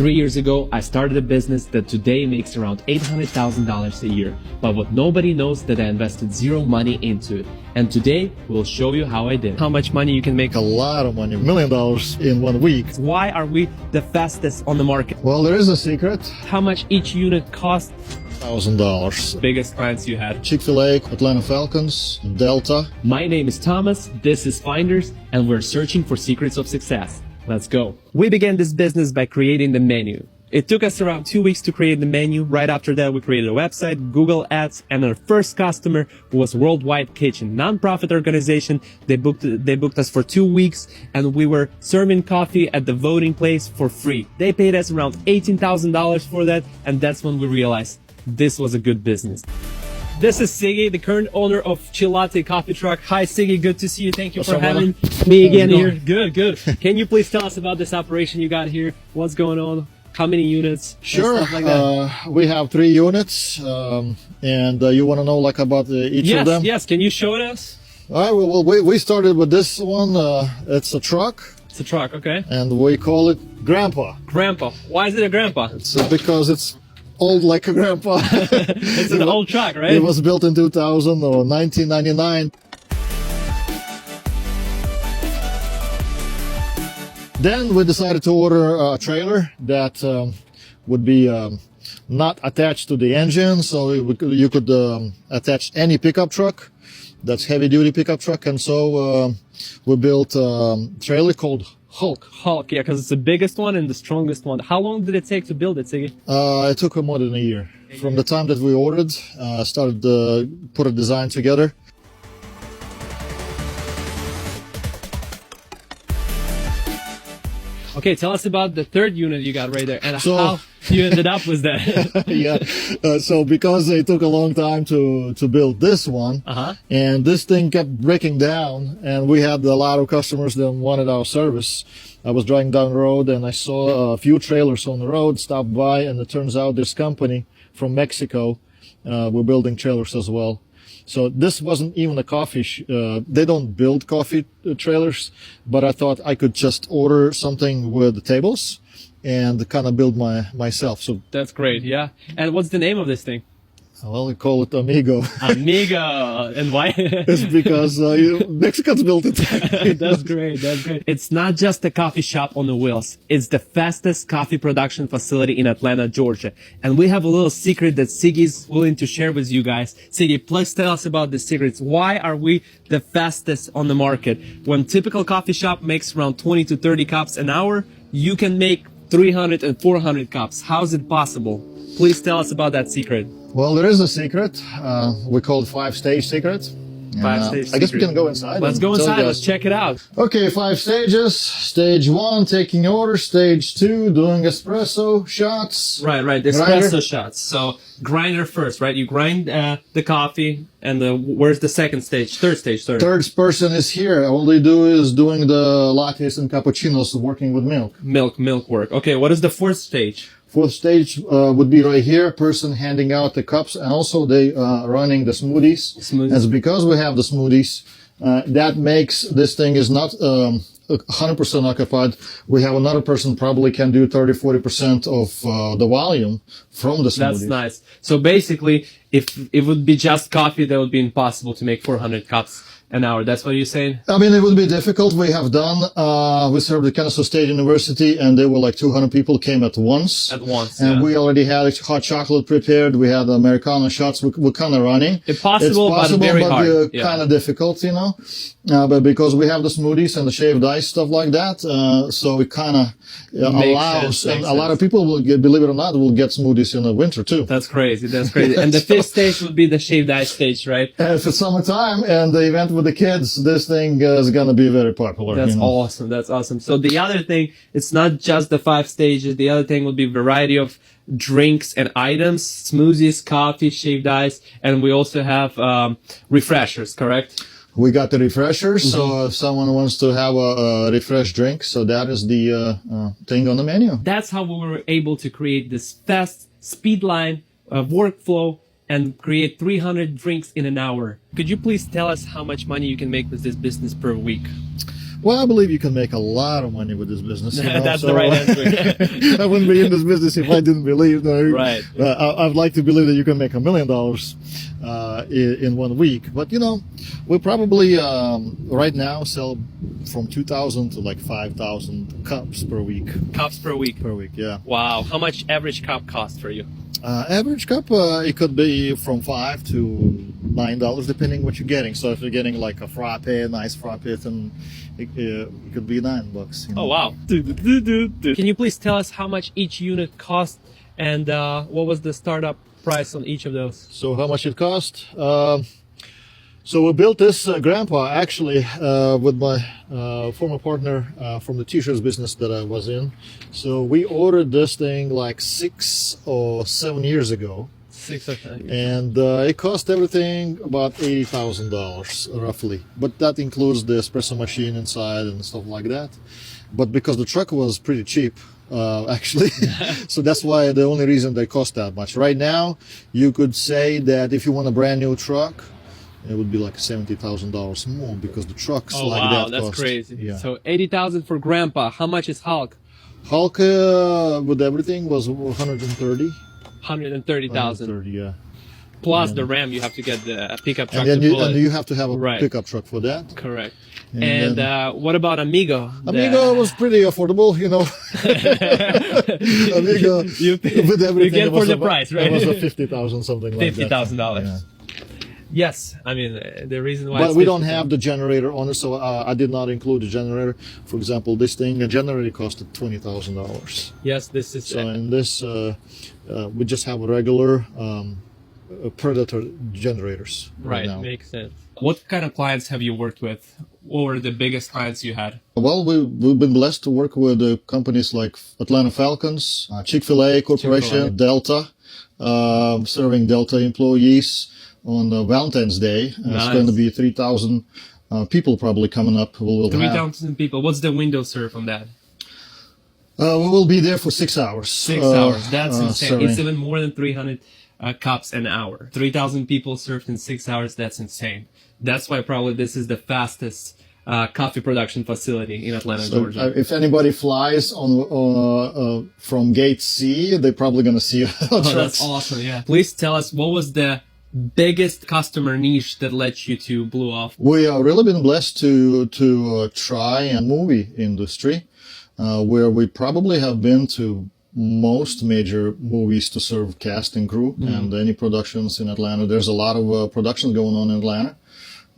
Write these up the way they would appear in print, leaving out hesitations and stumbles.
3 years ago, I started a business that today makes around $800,000 a year. But what nobody knows that I invested zero money into it. And today, we'll show you how I did. How much money you can make. A lot of money, $1 million in 1 week. Why are we the fastest on the market? Well, there is a secret. How much each unit cost? $1,000. Biggest clients you had? Chick-fil-A, Atlanta Falcons, Delta. My name is Thomas, this is Finders, and we're searching for secrets of success. Let's go. We began this business by creating the menu. It took us around 2 weeks to create the menu. Right after that, we created a website, Google Ads, and our first customer was Worldwide Kitchen, non-profit organization. They booked us for 2 weeks, and we were serving coffee at the voting place for free. They paid us around $18,000 for that, and that's when we realized this was a good business. This is Siggy, the current owner of Chilate Coffee Truck. Hi Siggy, good to see you. Thank you for having me again here. Good. Can you please tell us about this operation you got here? What's going on? How many units? Sure. Stuff like that? We have 3 units, and you want to know like about each of them? Yes. Can you show it us? All right. Well, we started with this one. It's a truck. It's a truck, okay. And we call it Grandpa. Grandpa. Why is it a grandpa? It's because it's old like a grandpa. It's an old truck, right? It was built in 2000 or 1999. Then we decided to order a trailer that would be not attached to the engine, so you could attach any pickup truck. That's heavy-duty pickup truck, and so we built a trailer called Hulk. Hulk, yeah, because it's the biggest one and the strongest one. How long did it take to build it, Siggy? It took more than a year. From the time that we ordered, started to put a design together. Okay, tell us about the third unit you got right there and how you ended up with that. Yeah, so because it took a long time to build this one, and this thing kept breaking down, and we had a lot of customers that wanted our service. I was driving down the road and I saw a few trailers on the road, stopped by, and it turns out this company from Mexico were building trailers as well. So this wasn't even a coffee, they don't build coffee trailers, but I thought I could just order something with the tables and kind of build myself. So that's great, yeah. And what's the name of this thing? Well, we call it Amigo. Amigo. And why? It's because Mexicans built it. That's great. It's not just a coffee shop on the wheels. It's the fastest coffee production facility in Atlanta, Georgia. And we have a little secret that Siggy's willing to share with you guys. Siggy, please tell us about the secrets. Why are we the fastest on the market? When typical coffee shop makes around 20 to 30 cups an hour, you can make 300 and 400 cups. How is it possible? Please tell us about that secret. Well, there is a secret. We call it 5-stage secret. I guess we can go inside. Let's go inside. Let's check it out. Okay, 5 stages. Stage 1, taking order. Stage 2, doing espresso shots. Right. Espresso shots. So grinder first, right? You grind the coffee, and where's the second stage? Third stage. Third person is here. All they do is doing the lattes and cappuccinos, working with milk. Milk work. Okay, what is the fourth stage? Fourth stage would be right here, person handing out the cups, and also they running the smoothies. And because we have the smoothies, that makes this thing is not 100% occupied. We have another person probably can do 30-40% of the volume from the smoothies. That's nice. So basically, if it would be just coffee, that would be impossible to make 400 cups an hour. That's what you're saying? I mean, it would be difficult. We have done, we served the Kansas State University, and there were like 200 people came at once. And we already had hot chocolate prepared. We had Americano shots. We're kind of running. It's possible, but very hard. Kind of difficult, you know. But because we have the smoothies and the shaved ice, stuff like that, so it kind of allows, and a lot of people will get, believe it or not, will get smoothies in the winter too. That's crazy. And the fifth stage would be the shaved ice stage, right? If it's summertime and the event with the kids, this thing is going to be very popular. That's awesome. That's awesome. So the other thing, it's not just the 5 stages. The other thing would be variety of drinks and items, smoothies, coffee, shaved ice, and we also have refreshers, correct? We got the refreshers, so if someone wants to have a refresh drink, so that is the thing on the menu. That's how we were able to create this fast speed line workflow and create 300 drinks in an hour. Could you please tell us how much money you can make with this business per week? Well, I believe you can make a lot of money with this business. You know? That's the right answer. I wouldn't be in this business if I didn't believe. No. Right. I'd like to believe that you can make $1 million in 1 week. But, you know, we probably right now sell from 2,000 to like 5,000 cups per week. Cups per week. Per week, yeah. Wow. How much average cup cost for you? Average cup, it could be from $5 to $9, depending what you're getting. So if you're getting like a frappe, a nice frappe, then it could be $9. You know? Oh wow! Can you please tell us how much each unit cost and what was the startup price on each of those? So how much it cost? So we built this grandpa actually with my former partner from the t-shirts business that I was in. So we ordered this thing like 6 or 7 years ago. 6 or 7. And it cost everything about $80,000 roughly. But that includes the espresso machine inside and stuff like that. But because the truck was pretty cheap, actually, so that's why the only reason they cost that much. Right now, you could say that if you want a brand new truck, it would be like $70,000 more because the trucks like wow, that that's cost. crazy. Yeah. So 80,000 for Grandpa. How much is Hulk? Hulk with everything was 130. 130,000. 130, yeah. Plus the Ram, you have to get the pickup truck And to then pull it. you have to have a Right. pickup truck for that. Correct. And And what about Amigo? Amigo was pretty affordable, you know. Amigo You with everything. get it was for the about- price, right? It was a 50,000 something like that. $50,000. Yeah. Yes, I mean the reason why. But it's we don't 50,000 have the generator on it, so I did not include the generator. For example, this thing, the generator costed $20,000. Yes, this is. So in this, we just have regular Predator generators Right, now. makes sense. What kind of clients have you worked with? What were the biggest clients you had? Well, we've been blessed to work with companies like Atlanta Falcons, Chick-fil-A Corporation, Chick-fil-A. Delta, serving Delta employees on Valentine's Day. It's Nice. going to be 3,000 people probably coming up. We'll have. 3,000 people. What's the window serve on that? We will be there for 6 hours. 6 hours. That's insane. serving. It's even more than 300 cups an hour. 3,000 people served in 6 hours. That's insane. That's why probably this is the fastest coffee production facility in Atlanta, So, Georgia. if anybody flies on from Gate C, they're probably going to see our Oh, trucks. that's awesome. Yeah. Please tell us what was the biggest customer niche that led you to Blue Off? We have really been blessed to try a movie industry, where we probably have been to most major movies to serve cast and crew and any productions in Atlanta. There's a lot of production going on in Atlanta.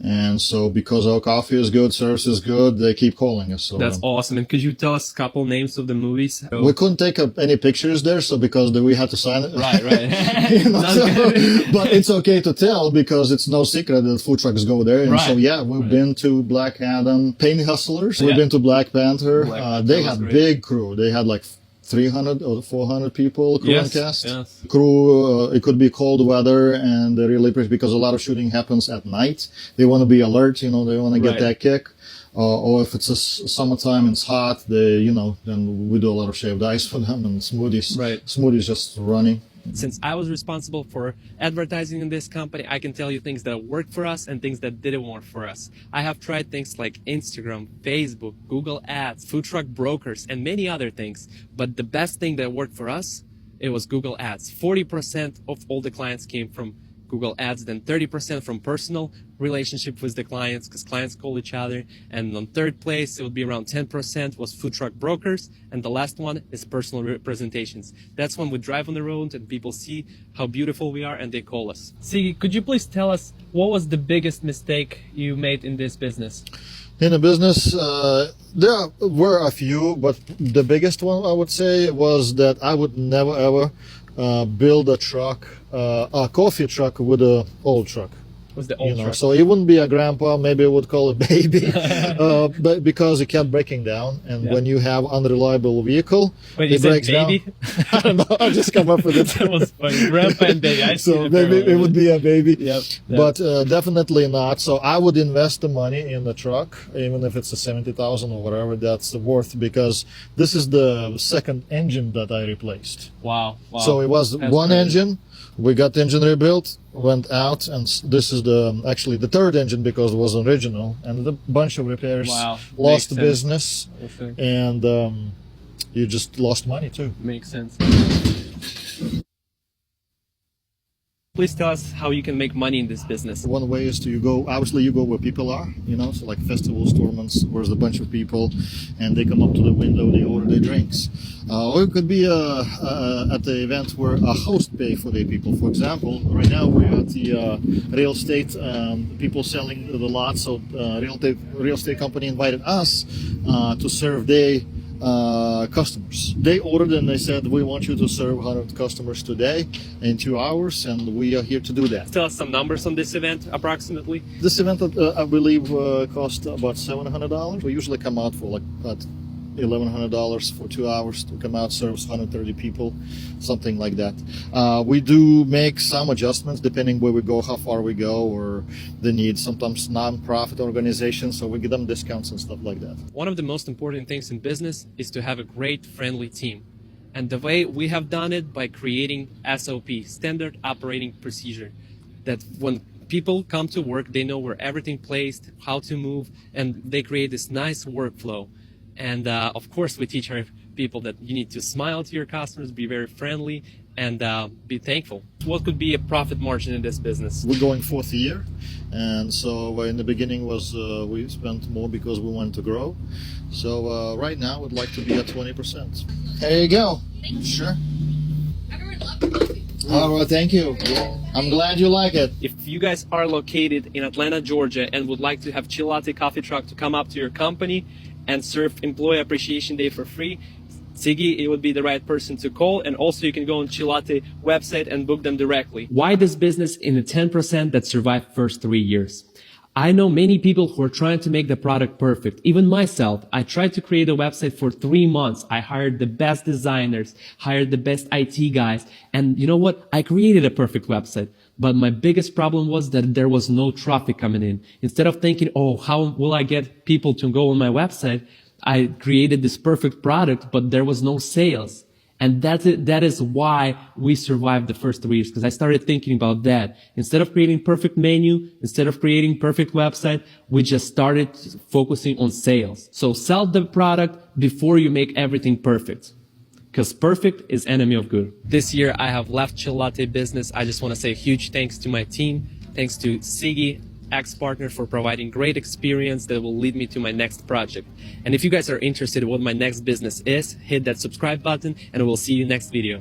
And so because our coffee is good, service is good, they keep calling us. So That's awesome. And could you tell us a couple names of the movies? we couldn't take up any pictures there, so because we had to sign it. Right, right. You know, Sounds so- good. but it's okay to tell because it's no secret that food trucks go there. And so Right. yeah, we've been to Black Adam, Paint Hustlers. We've Yeah. been to Black Panther. Black Panther They was had great. big crew. They had like 300 or 400 people crew Yes, and cast. yes. Crew, it could be cold weather and they really appreciate because a lot of shooting happens at night. They want to be alert, you know, they want to get Right. that kick. Or if it's summertime and it's hot, then we do a lot of shaved ice for them and smoothies. Right. Smoothies just running. Since I was responsible for advertising in this company, I can tell you things that worked for us and things that didn't work for us. I have tried things like Instagram, Facebook, Google Ads, food truck brokers, and many other things. But the best thing that worked for us, it was Google Ads. 40% of all the clients came from Google Ads, then 30% from personal relationship with the clients because clients call each other. And on third place, it would be around 10% was food truck brokers. And the last one is personal representations. That's when we drive on the road and people see how beautiful we are and they call us. Sigi, could you please tell us what was the biggest mistake you made in this business? In the business, there were a few, but the biggest one I would say was that I would never ever build a truck, a coffee truck with an old truck. Was the old truck? So it wouldn't be a grandpa, maybe I would call it baby, but because it kept breaking down, and Yeah. when you have unreliable vehicle, Wait, you it said breaks baby? down. I don't know, I just come up with it. That was funny. Grandpa and baby. I see So it maybe very it well. would be a baby. Yep. But definitely not. So I would invest the money in the truck, even if it's a 70,000 or whatever that's worth, because this is the second engine that I replaced. Wow. So it was That's one crazy. engine. We got the engine rebuilt. went out, and this is actually the third engine because it was original, and a bunch of repairs. Wow. Lost Makes business, Okay. and you just lost money too. Makes sense. Please tell us how you can make money in this business. One way is to you go where people are, so like festivals, tournaments, where there's a bunch of people, and they come up to the window, they order their drinks. Or it could be at the event where a host pay for their people. For example, right now we're at the real estate people selling the lot, so real estate company invited us to serve their customers. They ordered and they said, we want you to serve 100 customers today in 2 hours, and we are here to do that. Tell us some numbers on this event, approximately. This event, I believe, cost about $700. We usually come out for like about $1,100 for 2 hours to come out, serves 130 people, something like that. We do make some adjustments depending where we go, how far we go, or the needs. Sometimes non-profit organizations, so we give them discounts and stuff like that. One of the most important things in business is to have a great, friendly team. And the way we have done it by creating SOP, Standard Operating Procedure, that when people come to work, they know where everything placed, how to move, and they create this nice workflow. And of course, we teach our people that you need to smile to your customers, be very friendly, and be thankful. What could be a profit margin in this business? We're going fourth year, and so in the beginning we spent more because we wanted to grow. So right now we'd like to be at 20%. There you go. Thank you. Sure. Everyone loved the coffee. All right, thank you. I'm glad you like it. If you guys are located in Atlanta, Georgia, and would like to have Chill Latte Coffee Truck to come up to your company and serve Employee Appreciation Day for free, Siggy, it would be the right person to call. And also you can go on Chill Latte website and book them directly. Why this business in the 10% that survived first 3 years? I know many people who are trying to make the product perfect. Even myself, I tried to create a website for 3 months. I hired the best designers, hired the best IT guys. And you know what? I created a perfect website. But my biggest problem was that there was no traffic coming in. Instead of thinking, oh, how will I get people to go on my website? I created this perfect product, but there was no sales. And that is why we survived the first 3 years, because I started thinking about that. Instead of creating perfect menu, instead of creating perfect website, we just started focusing on sales. So sell the product before you make everything perfect, because perfect is enemy of good. This year I have left Chill Latte business. I just want to say a huge thanks to my team. Thanks to Siggy, ex-partner, for providing great experience that will lead me to my next project. And if you guys are interested in what my next business is, hit that subscribe button and we'll see you next video.